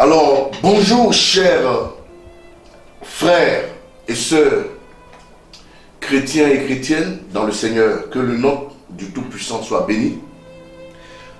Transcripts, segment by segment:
Alors, bonjour chers frères et sœurs, chrétiens et chrétiennes dans le Seigneur, que le nom du Tout-Puissant soit béni.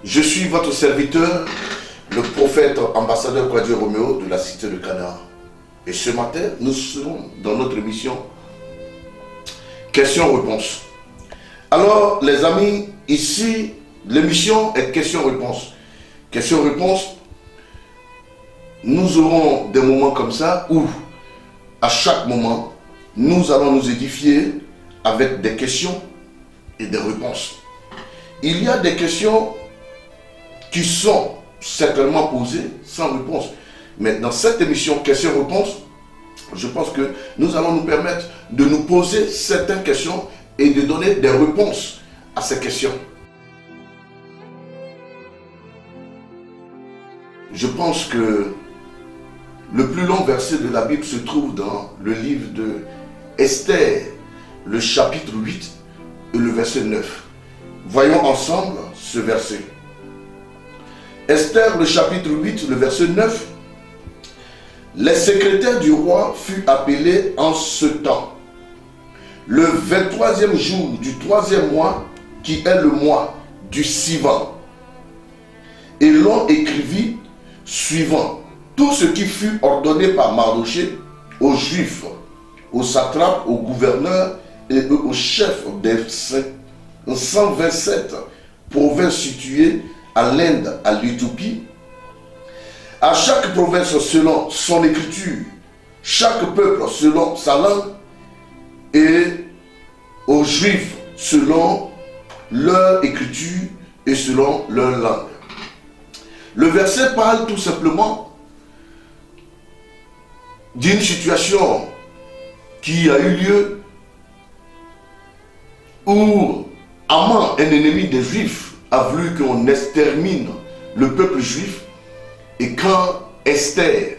Je suis votre serviteur, le prophète ambassadeur Kwadjo Roméo de la cité de Canaan. Et ce matin, nous serons dans notre émission Questions-réponses. Alors, les amis, ici, l'émission est questions-réponses. Questions-réponses, nous aurons des moments comme ça où, à chaque moment, nous allons nous édifier avec des questions et des réponses. Il y a des questions qui sont certainement posées sans réponse. Mais dans cette émission questions-réponses, je pense que nous allons nous permettre de nous poser certaines questions et de donner des réponses à ces questions. Je pense que le plus long verset de la Bible se trouve dans le livre de Esther, le chapitre 8 et le verset 9. Voyons ensemble ce verset. Esther, le chapitre 8, le verset 9. Les secrétaires du roi furent appelés en ce temps, le 23e jour du 3e mois, qui est le mois du Sivan. Et l'on écrivit suivant tout ce qui fut ordonné par Mardochée aux Juifs, aux satrapes, aux gouverneurs et aux chefs des 127 provinces situées à l'Inde, à l'Éthiopie, à chaque province selon son écriture, chaque peuple selon sa langue, et aux Juifs selon leur écriture et selon leur langue. Le verset parle tout simplement d'une situation qui a eu lieu où Haman, un ennemi des Juifs, a voulu qu'on extermine le peuple juif. Et quand Esther,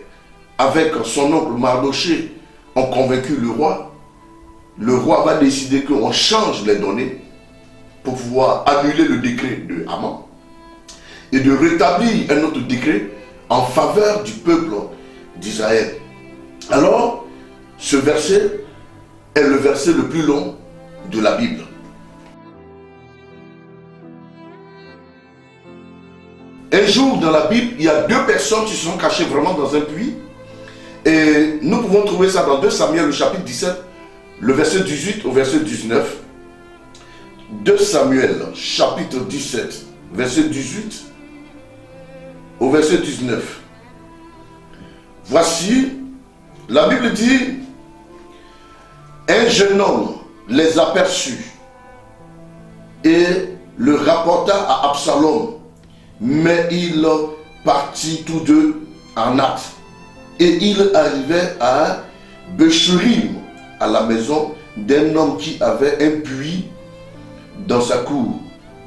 avec son oncle Mardochée, ont convaincu le roi va décider qu'on change les données pour pouvoir annuler le décret de Haman et de rétablir un autre décret en faveur du peuple d'Israël. Alors, ce verset est le verset le plus long de la Bible. Un jour dans la Bible, il y a deux personnes qui se sont cachées vraiment dans un puits. Et nous pouvons trouver ça dans 2 Samuel, le chapitre 17, le verset 18 au verset 19. 2 Samuel, chapitre 17, verset 18 au verset 19. Voici, la Bible dit, un jeune homme les aperçut et le rapporta à Absalom. Mais ils partirent tous deux en hâte. Et ils arrivaient à Béchurim, à la maison d'un homme qui avait un puits dans sa cour.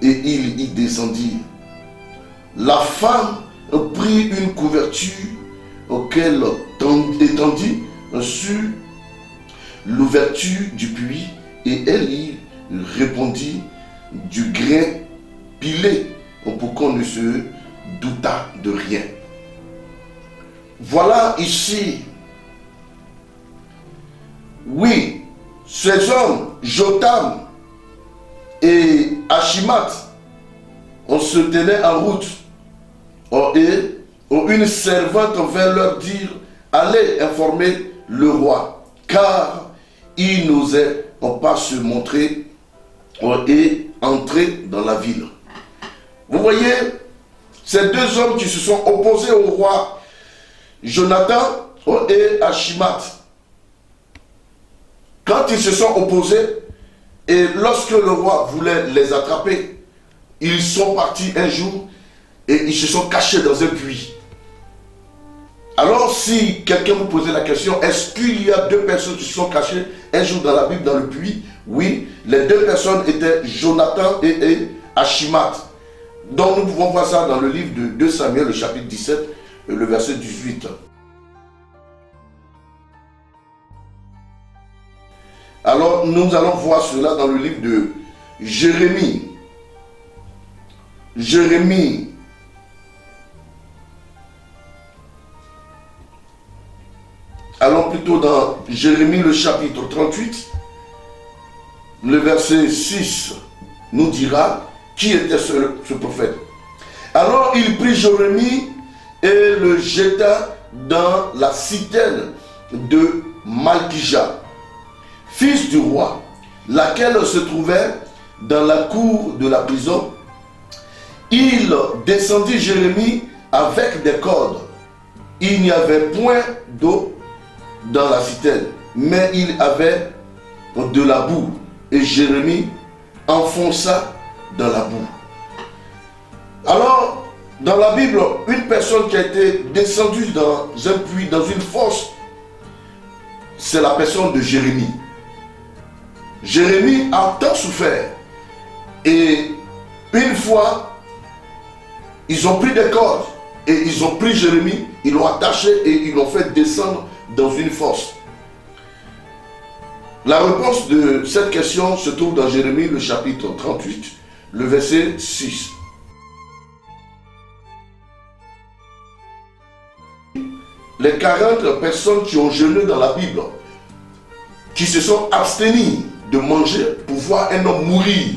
Et ils y descendirent. La femme prit une couverture auquel étendit sur l'ouverture du puits et elle y répandit du grain pilé pour qu'on ne se doutât de rien. Voilà ici, oui, ces hommes, Jotam et Achimath, on se tenait en route et une servante vint leur dire, allez informer le roi, car il n'osait pas se montrer et entrer dans la ville. Vous voyez, ces deux hommes qui se sont opposés au roi, Jonathan et Achimath. Quand ils se sont opposés, et lorsque le roi voulait les attraper, ils sont partis un jour et ils se sont cachés dans un puits. Alors si quelqu'un vous posait la question, est-ce qu'il y a deux personnes qui se sont cachées un jour dans la Bible, dans le puits? Oui, les deux personnes étaient Jonathan et Achimath. Donc nous pouvons voir ça dans le livre de 2 Samuel, le chapitre 17, le verset 18. Alors nous allons voir cela dans le livre de Jérémie. Jérémie, Allons plutôt dans Jérémie le chapitre 38. Le verset 6 nous dira qui était ce prophète. Alors il prit Jérémie et le jeta dans la citerne de Malkija, fils du roi, laquelle se trouvait dans la cour de la prison. Il descendit Jérémie avec des cordes. Il n'y avait point d'eau dans la citerne, mais il avait de la boue. Et Jérémie enfonça dans la boue. Alors, dans la Bible, une personne qui a été descendue dans un puits, dans une fosse, c'est la personne de Jérémie. Jérémie a tant souffert. Et une fois, ils ont pris des cordes et ils ont pris Jérémie, ils l'ont attaché et ils l'ont fait descendre dans une fosse. La réponse de cette question se trouve dans Jérémie, le chapitre 38, le verset 6. Les 40 personnes qui ont jeûné dans la Bible, qui se sont abstenues de manger pour voir un homme mourir.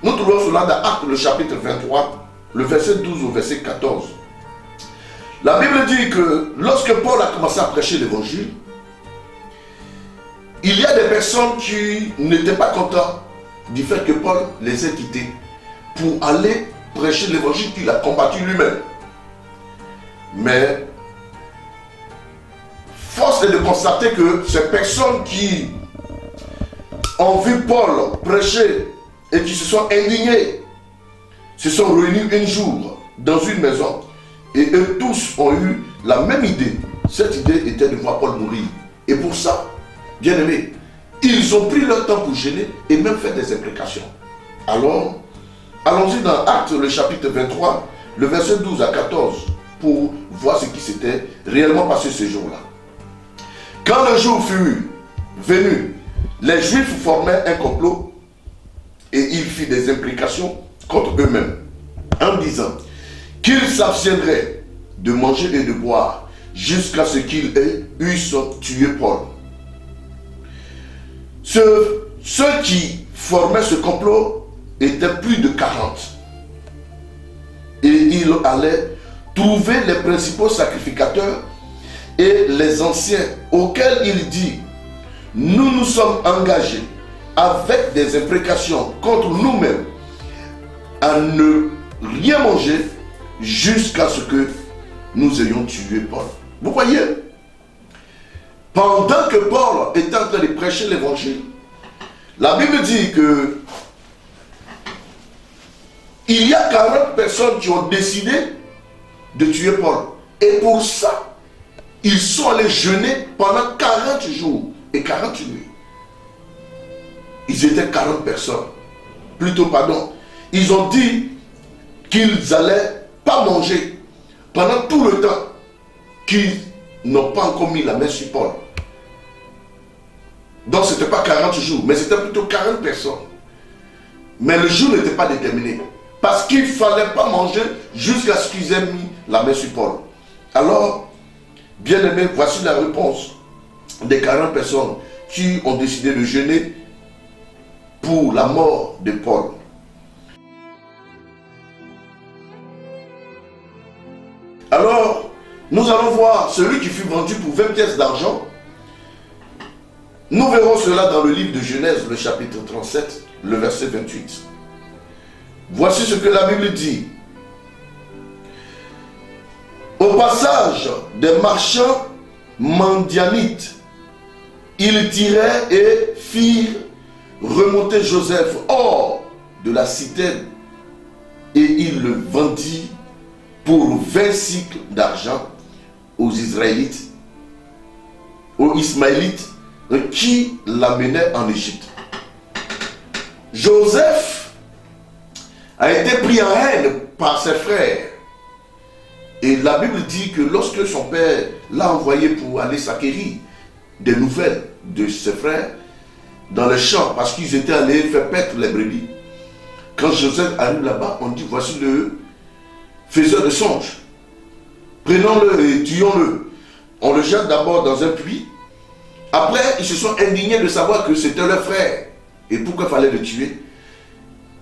Nous trouvons cela dans Actes, le chapitre 23, le verset 12 au verset 14. La Bible dit que lorsque Paul a commencé à prêcher l'évangile, il y a des personnes qui n'étaient pas contents du fait que Paul les ait quittés pour aller prêcher l'évangile qu'il a combattu lui-même. Mais force est de constater que ces personnes qui ont vu Paul prêcher et qui se sont indignées se sont réunis un jour dans une maison et eux tous ont eu la même idée. Cette idée était de voir Paul mourir. Et pour ça, bien aimés, ils ont pris leur temps pour gêner et même faire des imprécations. Alors, allons-y dans Actes, le chapitre 23, le verset 12 à 14, pour voir ce qui s'était réellement passé ce jour-là. Quand le jour fut venu, les Juifs formaient un complot et ils firent des implications contre eux-mêmes en disant qu'ils s'abstiendraient de manger et de boire jusqu'à ce qu'ils eussent tué Paul. Ceux qui formaient ce complot étaient plus de 40 et ils allaient trouver les principaux sacrificateurs et les anciens auxquels il dit: nous nous sommes engagés avec des imprécations contre nous-mêmes à ne rien manger jusqu'à ce que nous ayons tué Paul. Vous voyez, pendant que Paul était en train de prêcher l'évangile, la Bible dit que il y a 40 personnes qui ont décidé de tuer Paul. Et pour ça, ils sont allés jeûner pendant 40 jours et 40 nuits. Ils étaient 40 personnes. Plutôt, pardon. Ils ont dit qu'ils n'allaient pas manger pendant tout le temps qu'ils n'ont pas encore mis la main sur Paul. Donc ce n'était pas 40 jours, mais c'était plutôt 40 personnes. Mais le jour n'était pas déterminé. Parce qu'il ne fallait pas manger jusqu'à ce qu'ils aient mis la main sur Paul. Alors, bien aimé, voici la réponse des 40 personnes qui ont décidé de jeûner pour la mort de Paul. Alors, nous allons voir celui qui fut vendu pour 20 pièces d'argent. Nous verrons cela dans le livre de Genèse, le chapitre 37, le verset 28. Voici ce que la Bible dit. Au passage des marchands mandianites, ils tiraient et firent remonter Joseph hors de la citerne et il le vendit pour 20 cycles d'argent aux Israélites, aux Ismaélites qui l'amenaient en Égypte. Joseph a été pris en haine par ses frères. Et la Bible dit que lorsque son père l'a envoyé pour aller s'acquérir des nouvelles de ses frères dans les champs, parce qu'ils étaient allés faire paître les brebis. Quand Joseph arrive là-bas, on dit: voici le faiseur de songes. Prenons-le et tuons-le. On le jette d'abord dans un puits. Après, ils se sont indignés de savoir que c'était leur frère. Et pourquoi il fallait le tuer?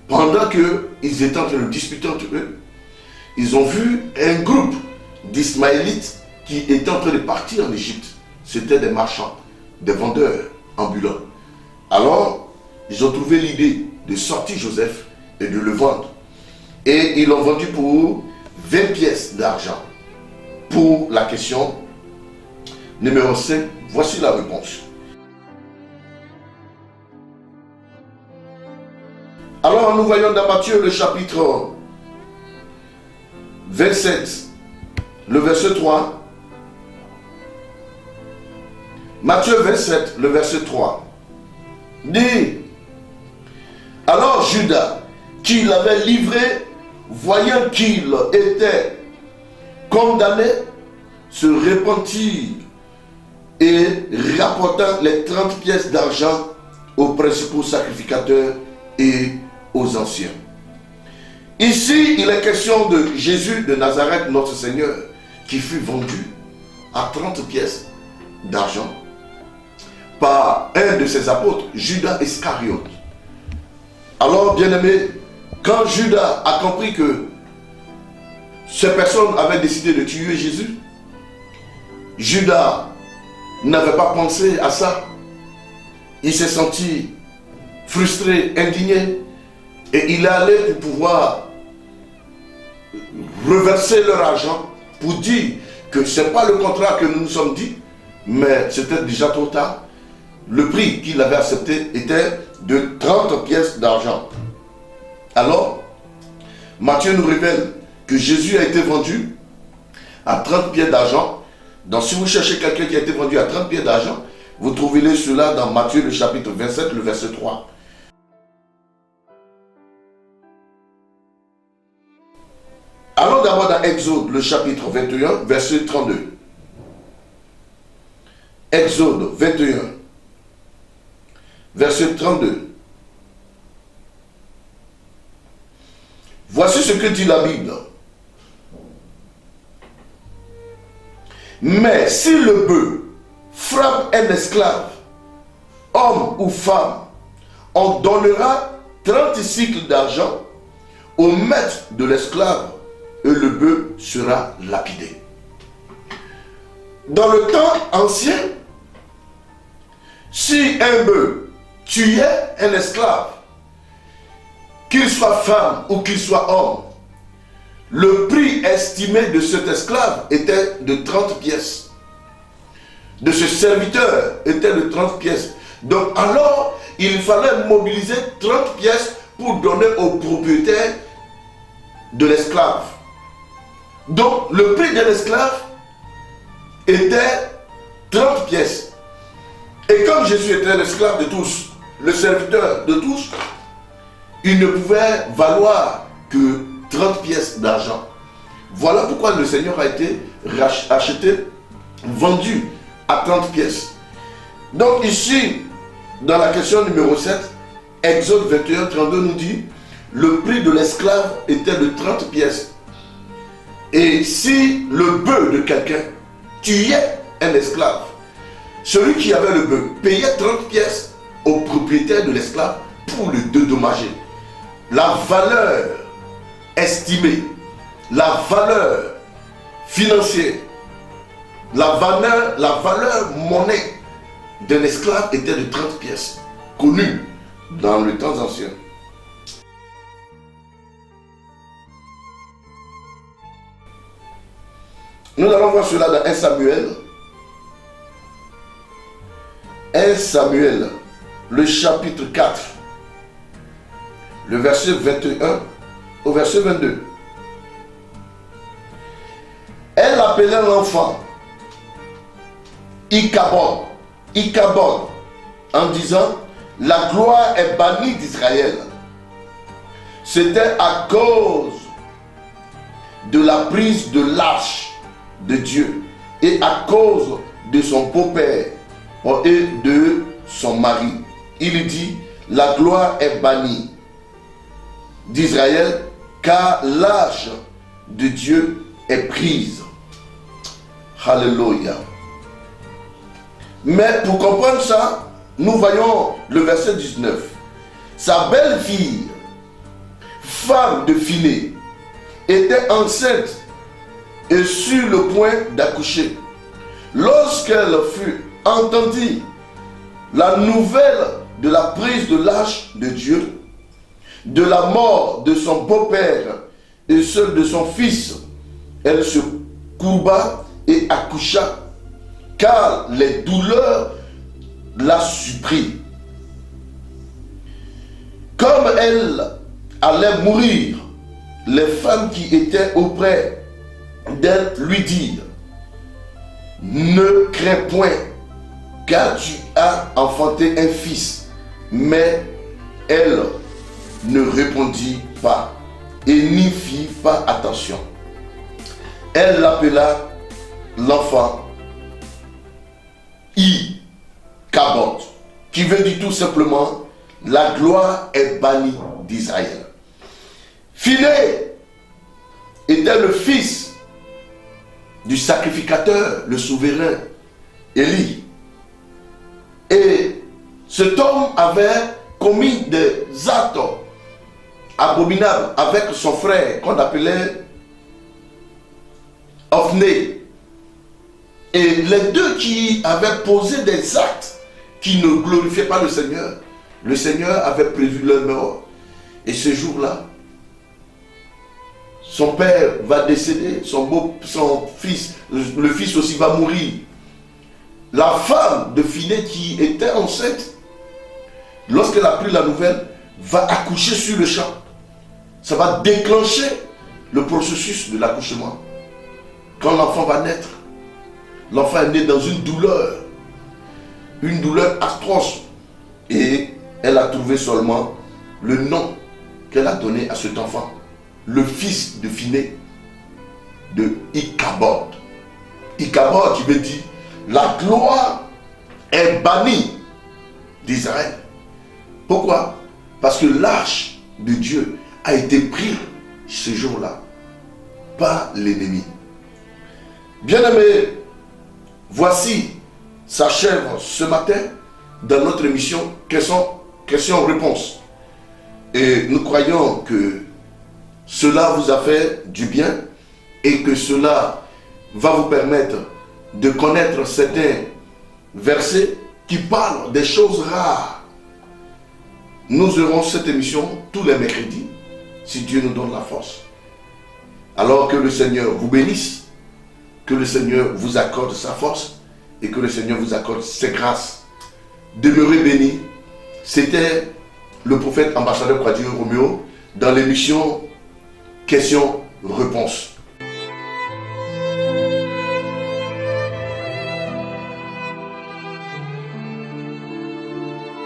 Pendant qu'ils étaient en train de discuter entre eux, ils ont vu un groupe d'Ismaélites qui étaient en train de partir en Égypte. C'était des marchands, des vendeurs ambulants. Alors, ils ont trouvé l'idée de sortir Joseph et de le vendre. Et ils l'ont vendu pour 20 pièces d'argent. Pour la question numéro 5, voici la réponse. Alors nous voyons dans Matthieu le chapitre 27, le verset 3. Matthieu 27, le verset 3. Dit, alors Judas, qui l'avait livré, voyant qu'il était condamné, se repentit et rapportant les 30 pièces d'argent aux principaux sacrificateurs et aux anciens. Ici, il est question de Jésus de Nazareth, notre Seigneur, qui fut vendu à 30 pièces d'argent par un de ses apôtres, Judas Iscariote. Alors, bien-aimés, quand Judas a compris que ces personnes avaient décidé de tuer Jésus, Judas n'avait pas pensé à ça. Il s'est senti frustré, indigné, et il est allé pour pouvoir reverser leur argent pour dire que ce n'est pas le contrat que nous nous sommes dit, mais c'était déjà trop tard. Le prix qu'il avait accepté était de 30 pièces d'argent. Alors, Matthieu nous révèle que Jésus a été vendu à 30 pièces d'argent. Donc si vous cherchez quelqu'un qui a été vendu à 30 pièces d'argent, vous trouverez cela dans Matthieu le chapitre 27, le verset 3. Allons d'abord dans Exode le chapitre 21, verset 32. Exode 21, verset 32. Voici ce que dit la Bible. Mais si le bœuf frappe un esclave, homme ou femme, on donnera 30 cycles d'argent au maître de l'esclave et le bœuf sera lapidé. Dans le temps ancien, si un bœuf tuait un esclave, qu'il soit femme ou qu'il soit homme, le prix estimé de cet esclave était de 30 pièces. De ce serviteur était de 30 pièces. Donc alors, il fallait mobiliser 30 pièces pour donner au propriétaire de l'esclave. Donc le prix de l'esclave était 30 pièces. Et comme Jésus était l'esclave de tous, le serviteur de tous, il ne pouvait valoir que 30 pièces d'argent. Voilà pourquoi le Seigneur a été acheté, vendu à 30 pièces. Donc ici, dans la question numéro 7, Exode 21, 32 nous dit, le prix de l'esclave était de 30 pièces. Et si le bœuf de quelqu'un tuait un esclave, celui qui avait le bœuf payait 30 pièces au propriétaire de l'esclave pour le dédommager. La valeur estimée, la valeur financière, la valeur monnaie d'un esclave était de 30 pièces, connue dans le temps ancien. Nous allons voir cela dans 1 Samuel. 1 Samuel, le chapitre 4, le verset 21 au verset 22. Elle appelait l'enfant Ichabod, en disant, la gloire est bannie d'Israël. C'était à cause de la prise de l'arche de Dieu et à cause de son beau-père et de son mari. Il dit, la gloire est bannie d'Israël car l'arche de Dieu est prise. Alléluia. Mais pour comprendre ça, nous voyons le verset 19. Sa belle-fille, femme de Phiné, était enceinte et sur le point d'accoucher. Lorsqu'elle fut entendue la nouvelle de la prise de l'arche de Dieu, de la mort de son beau-père et celle de son fils, elle se courba et accoucha, car les douleurs la surprirent. Comme elle allait mourir, les femmes qui étaient auprès d'elle lui dirent: ne crains point, car tu as enfanté un fils. Mais elle ne répondit pas et n'y fit pas attention. Elle l'appela l'enfant Ichabod, qui veut dire tout simplement la gloire est bannie d'Israël. Phiné était le fils du sacrificateur, le souverain Élie. Et cet homme avait commis des actes abominables avec son frère qu'on appelait Ophné. Et les deux qui avaient posé des actes qui ne glorifiaient pas le Seigneur avait prévu leur mort. Et ce jour-là, son père va décéder, son fils, le fils aussi va mourir. La femme de Phiné qui était enceinte, lorsqu'elle a pris la nouvelle, va accoucher sur le champ. Ça va déclencher le processus de l'accouchement. Quand l'enfant va naître, l'enfant est né dans une douleur atroce. Et elle a trouvé seulement le nom qu'elle a donné à cet enfant, le fils de Phiné, de Ichabod. Ichabod qui veut dire la gloire est bannie d'Israël. Pourquoi? Parce que l'arche de Dieu a été prise ce jour-là par l'ennemi. Bien-aimés, voici s'achève ce matin dans notre émission questions-réponses. Et nous croyons que cela vous a fait du bien et que cela va vous permettre de connaître certains versets qui parlent des choses rares. Nous aurons cette émission tous les mercredis, si Dieu nous donne la force. Alors que le Seigneur vous bénisse, que le Seigneur vous accorde sa force et que le Seigneur vous accorde ses grâces. Demeurez bénis. C'était le prophète ambassadeur Kwadwo Roméo dans l'émission Questions-Réponses.